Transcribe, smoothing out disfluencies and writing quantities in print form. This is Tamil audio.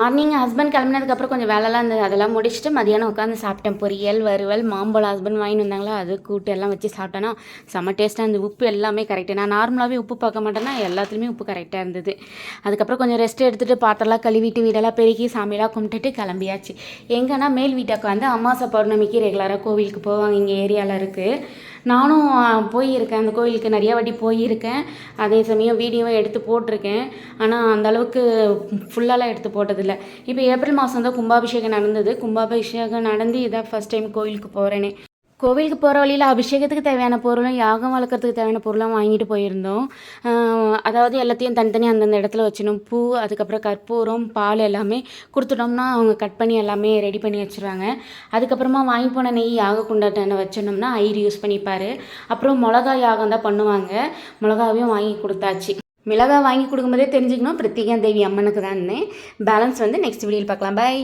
மார்னிங் ஹஸ்பண்ட் கிளம்புனதுக்கப்புறம் கொஞ்சம் வேலைலாம் இருந்தது, அதெல்லாம் முடிச்சுட்டு மதியானம் உட்காந்து சாப்பிட்டேன். பொரியல், வறுவல், மாம்பழம் ஹஸ்பண்ட் வாங்கிட்டு வந்தாங்களா, அது கூட்டு எல்லாம் வச்சு சாப்பிட்டேன்னா செம்ம டேஸ்ட்டாக இருந்தது. உப்பு எல்லாமே கரெக்டு. நான் நார்மலாகவே உப்பு பார்க்க மாட்டேன்னா எல்லாத்துலேயுமே உப்பு கரெக்டாக இருந்தது. அதுக்கப்புறம் கொஞ்சம் ரெஸ்ட் எடுத்துகிட்டு பாத்திரம்லாம் கழுவிட்டு வீடெல்லாம் பெருக்கி சாமியெல்லாம் கும்பிட்டுட்டு கிளம்பியாச்சு. எங்கன்னா மேல் வீட்டுக்கு வந்து அமாவாசை பௌர்ணமிக்கு ரெகுலராக கோவிலுக்கு போவாங்க, இங்கே ஏரியாவில் இருக்குது. நானும் போயிருக்கேன், அந்த கோவிலுக்கு நிறையா வாட்டி போயிருக்கேன். அதே சமயம் வீடியோவும் எடுத்து போட்டிருக்கேன். ஆனால் அந்தளவுக்கு ஃபுல்லாலாம் எடுத்து போட்டதில்லை. இப்போ ஏப்ரல் மாதம் தான் கும்பாபிஷேகம் நடந்தது. கும்பாபிஷேகம் நடந்து இதான் ஃபஸ்ட் டைம் கோவிலுக்கு போகிறேனே. கோவிலுக்கு போகிற வழியில் அபிஷேகத்துக்கு தேவையான பொருளும் யாகம் வளர்க்குறதுக்கு தேவையான பொருளும் வாங்கிட்டு போயிருந்தோம். அதாவது எல்லாத்தையும் தனித்தனியாக அந்தந்த இடத்துல வச்சிடணும். பூ, அதுக்கப்புறம் கற்பூரம், பால் எல்லாமே கொடுத்துட்டோம்னா அவங்க கட் பண்ணி எல்லாமே ரெடி பண்ணி வச்சுருவாங்க. அதுக்கப்புறமா வாங்கி போன நெய் யாக குண்டாட்டனை வச்சிடணும்னா ஐயர் யூஸ் பண்ணிப்பார். அப்புறம் மிளகா யாகம் தான் பண்ணுவாங்க. மிளகாவையும் வாங்கி கொடுத்தாச்சு. மிளகா வாங்கி கொடுக்கும்போதே தெரிஞ்சுக்கணும் பிரத்யேகா தேவி அம்மனுக்கு தான். பேலன்ஸ் வந்து நெக்ஸ்ட் வீடியோவில் பார்க்கலாம். பை.